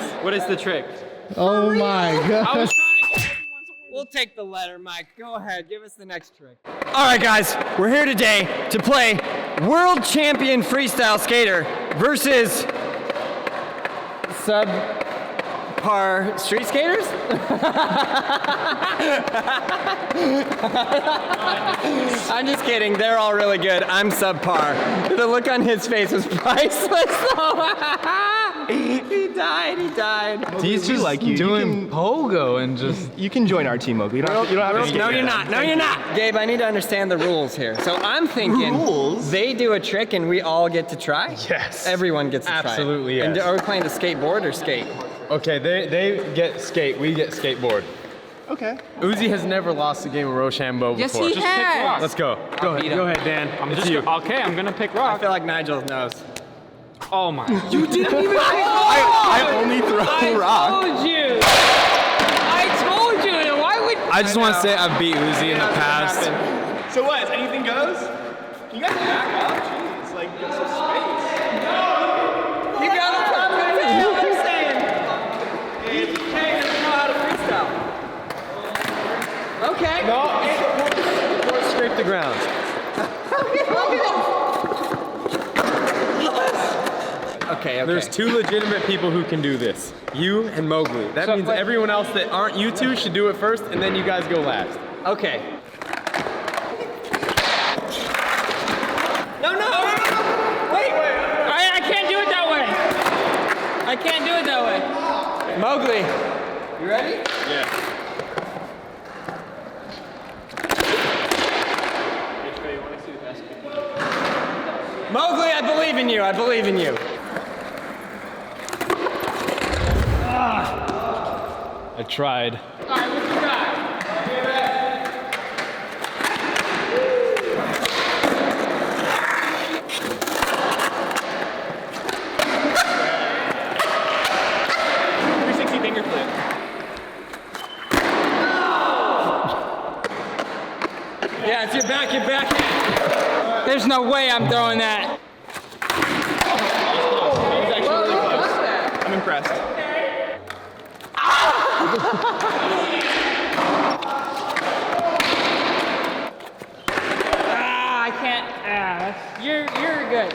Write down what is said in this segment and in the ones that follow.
defense. What is the trick? Oh my God. I was trying to get We'll take the letter, Mike. Go ahead, give us the next trick. All right, guys, we're here today to play World Champion Freestyle Skater versus subpar street skaters? I'm just kidding, they're all really good. I'm subpar. The look on his face was priceless. He died. He's just like doing pogo and just... You can join our team, Mowgli. You don't have to. No, you're not. No, you're not. Gabe, I need to understand the rules here. So I'm thinking they do a trick and we all get to try? Yes. Everyone gets to try. Absolutely, yes. And are we playing the skateboard or skate? Okay, they get skate, we get skateboard. Okay. Uzi has never lost a game of Rochambeau before. Yes, he has. Let's go. Go ahead, Dan. It's you. Okay, I'm gonna pick I rock. feel like Nigel knows. Oh my. You didn't even I only throw rock. I told you. Why would? I just want to say I've beat Uzi in the past. So what? Anything goes? You guys back up? Jeez, like get some space. You got a problem with me, I'm saying. Hey, doesn't know how to freestyle. Okay. No, before scrape the ground. Okay. There's two legitimate people who can do this. You and Mowgli. That means everyone else that aren't you two should do it first, and then you guys go last. Okay. No. Wait. I can't do it that way. I can't do it that way. Mowgli, you ready? Yeah. Mowgli, I believe in you. I believe in you. I tried. All right, what you got? Yeah, it's your back. There's no way I'm throwing that. He's actually really close. I'm impressed. I can't. You're good.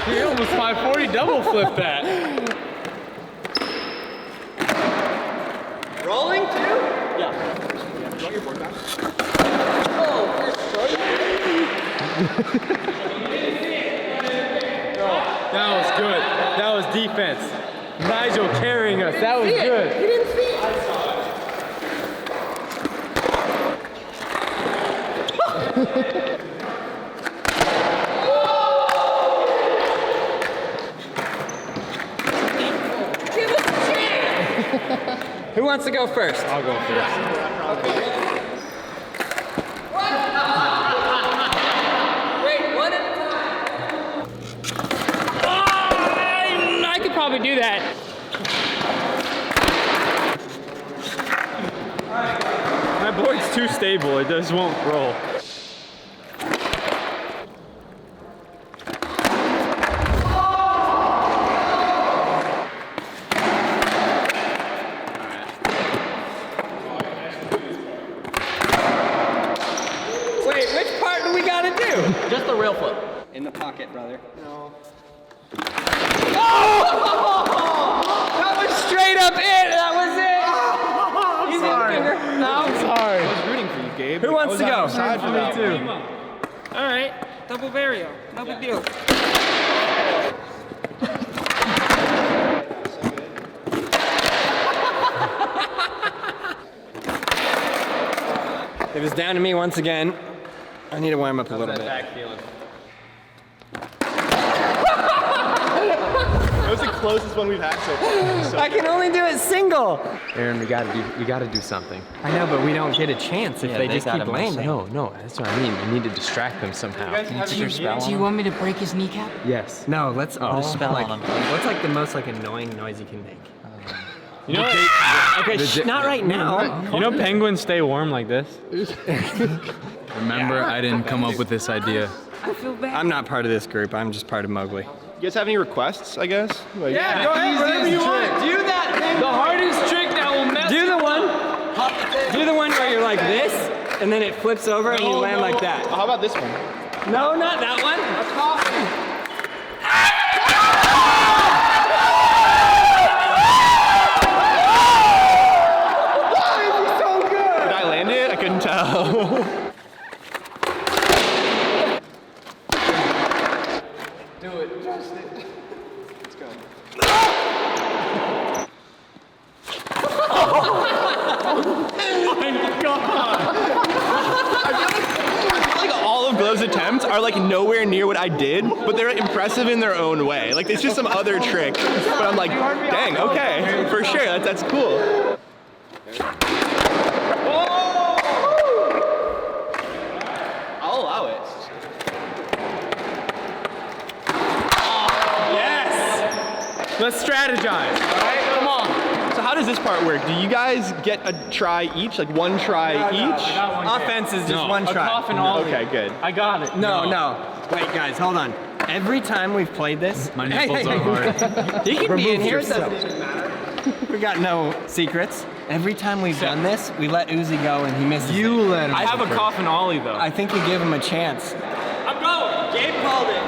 He almost 540 double flipped that. Rolling too? Yeah. You want your board back? That was good. That was defense. Nigel carrying us. That was good. You didn't see it. Give us a chance. Who wants to go first? I'll go first. Wait, one at a time. I could probably do that. My board's too stable. It just won't roll. Wait, which part do we gotta do? Just the real flip. In the pocket, brother. No. Oh! That was straight up it. That was it. You sorry. No, I'm sorry. I was rooting for you, Gabe. Who wants to go? Outside for that. too. All right, double vario. No big deal. It was down to me once again. I need to warm up a little bit. Back feeling. That was the closest one we've had so far. I can only do it single. Aaron, we gotta do something. I know, but we don't get a chance if they just keep landing. No, that's what I mean. You need to distract them somehow. Do you want me to break his kneecap? Yes. No, let's put a spell on him. What's like the most like annoying noise you can make? You know, Okay, not right now. you know penguins stay warm like this? Remember, I didn't come up with this idea. I feel bad. I'm not part of this group. I'm just part of Mowgli. guys have any requests, I guess? Like, Yeah, go ahead, whatever you want. Do that thing. The hardest trick that will mess Do the one. Do the one where you're like this, and then it flips over and you land like that. How about this one? No, not that one. A coffin. Did I land it? I couldn't tell. Those attempts are like nowhere near what I did, but they're impressive in their own way. Like it's just some other trick, but I'm like, dang, okay, for sure, that's cool. I'll allow it. Yes! Let's strategize. All right, come on. So how does this part work? Do you guys get a try each, like one try each? Offense is just one A try. coffin ollie. Okay, good. I got it. No. Wait, guys, hold on. Every time we've played this, My nipples are hard. he can be in here. It yourself. doesn't even matter. We got no secrets. Every time we've done this, we let Uzi go and he misses. You it. let him. I have a coffin ollie though. I think you give him a chance. I'm going. Gabe called it.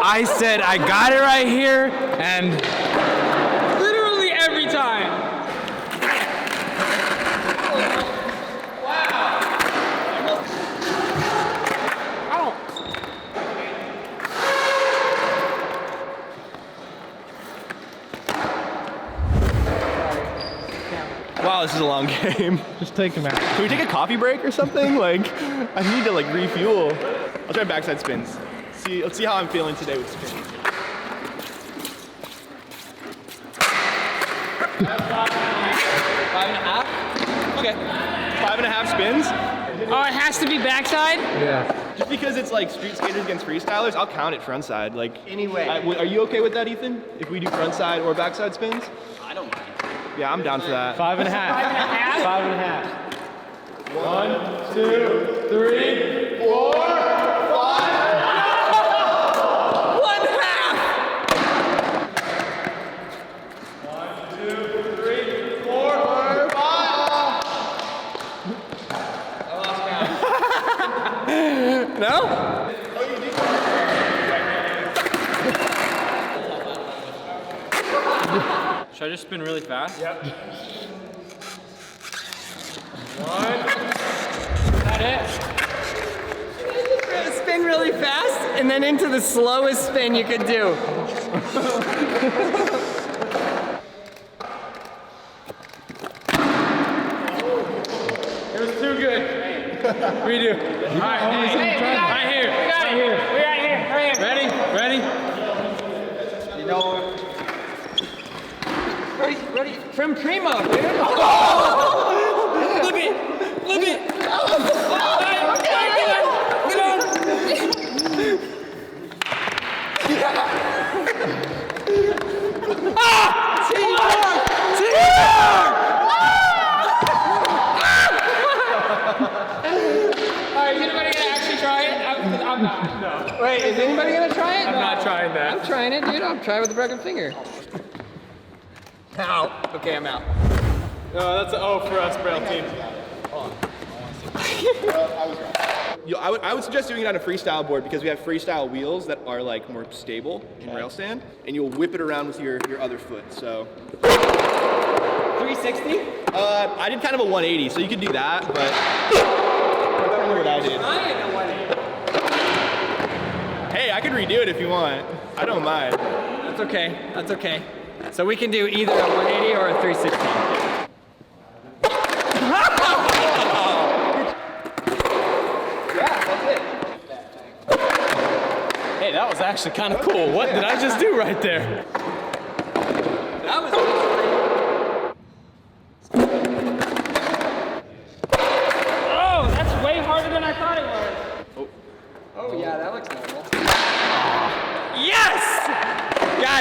I said I got it right here, and Literally every time. Wow, this is a long game. Just take him out. Can we take a coffee break or something? Like, I need to like refuel. I'll try backside spins. Let's see how I'm feeling today with spins. Five and a half? Okay. 5.5 spins. Oh, it has to be backside? Yeah. Just because it's like street skaters against freestylers, I'll count it frontside. Like, Anyway. are you okay with that, Ethan? If we do frontside or backside spins? I don't mind. Yeah, I'm down for that. 5.5. 5.5. 1, 2, 3, 4, 5. 1/2. 1, 2, 3, 4, 5. No? Should I just spin really fast? Yep. 1. That it? Spin really fast and then into the slowest spin you could do. It was too good. Redo. All right, hey, right here. We got it. We got it here. Right here. Ready? Ready? You know, ready from Primo, dude. Flip it. Alright, is anybody gonna actually try it? I'm not. No. Wait, is anybody gonna try it? I'm not trying that. I'm trying it, dude. I'll try with a broken finger. Ow. Okay, I'm out. No, that's an O for us, Braille team. I would suggest doing it on a freestyle board because we have freestyle wheels that are like more stable in rail stand, and you'll whip it around with your other foot. So 360? I did kind of a 180, so you could do that, but that's kind of what I did. I ain't no 180. Hey, I could redo it if you want. I don't mind. That's okay. That's okay. So we can do either a 180 or a 360. Hey, that was actually kind of cool. What did I just do right there? That was Oh, that's way harder than I thought it was. Oh yeah, that looks normal. Yes!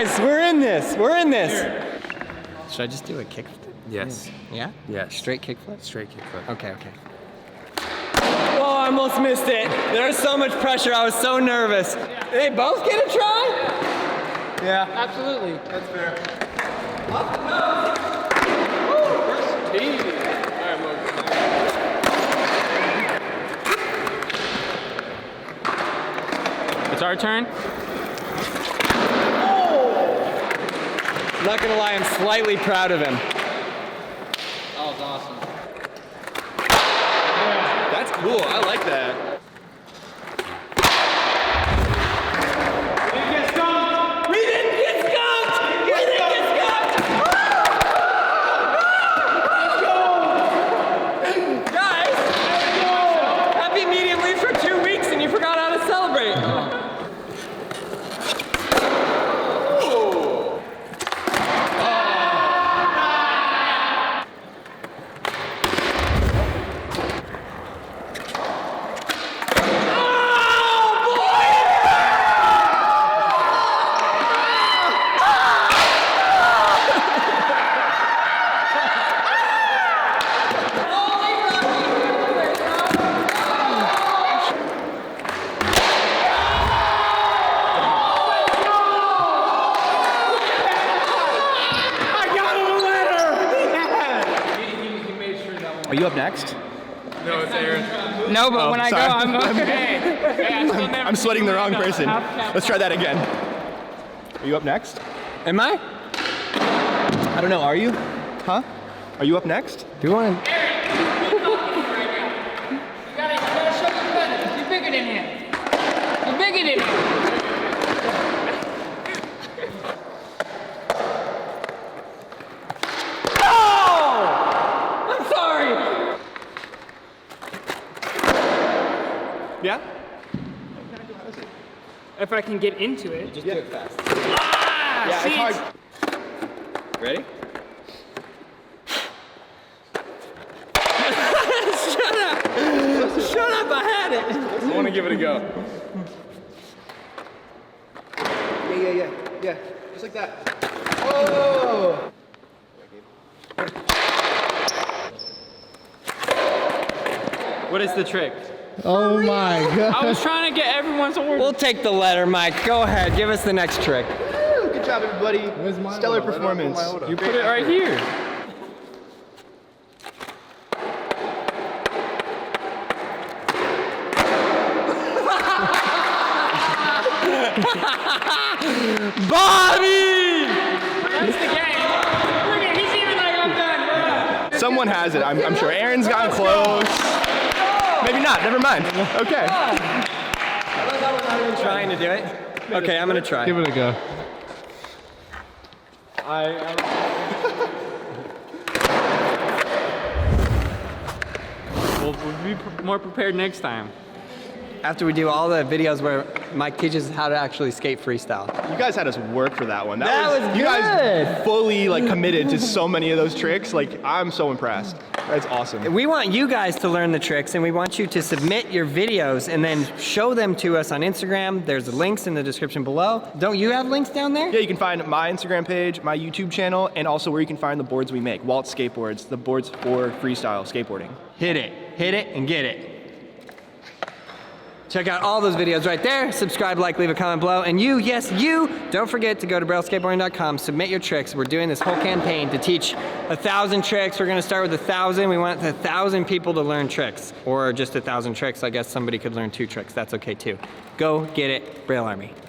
Guys, we're in this. We're in this. Should I just do a kickflip? Yes. Yeah? Yes. Straight kickflip? Straight kickflip. Okay. Oh, I almost missed it. There was so much pressure. I was so nervous. Did they both get a try? Yeah. Absolutely. That's fair. It's our turn. I'm not gonna lie, I'm slightly proud of him. That was awesome. That's cool. I like that. We didn't get skunked! We didn't get skunked! Guys, happy medium leave for 2 weeks and you forgot how to celebrate. Are you up next? No, it's Aaron. No, but when I go, sorry. I'm okay. I'm sweating the wrong person. Let's try that again. Are you up next? Am I? I don't know. Are you? Huh? Are you up next? Do you want You gotta show your feathers. You're bigger than him. You're bigger than him. I'm sorry! Yeah? If I can get into it. Just do it fast. Yeah, it's hard. Ready? Shut up, I had it! I want to give it a go. Yeah. Just like that. Oh! What is the trick? Oh my god. I was trying to get everyone's order. We'll take the letter, Mike. Go ahead, give us the next trick. Good job, everybody. Where's my Stellar order? performance. You put it right here. Bobby! That's the game. Look at, he's even like, I'm done, bro. Someone has it, I'm sure. Aaron's gotten close. Maybe not, never mind. Okay. Trying to do it? Okay, I'm gonna try. Give it a go. We'll be more prepared next time. After we do all the videos where Mike teaches how to actually skate freestyle. You guys had us work for that one. That was You guys good. fully committed to so many of those tricks. I'm so impressed. That's awesome. We want you guys to learn the tricks and we want you to submit your videos and then show them to us on Instagram. There's links in the description below. Don't you have links down there? Yeah, you can find my Instagram page, my YouTube channel, and also where you can find the boards we make. Waltz skateboards, the boards for freestyle skateboarding. Hit it and get it. Check out all those videos right there. Subscribe, like, leave a comment below. And you, yes, you, don't forget to go to brailleskateboarding.com, submit your tricks. We're doing this whole campaign to teach 1,000 tricks. We're gonna start with 1,000. We want 1,000 people to learn tricks. Or just 1,000 tricks. I guess somebody could learn 2 tricks. That's okay too. Go get it, Braille Army.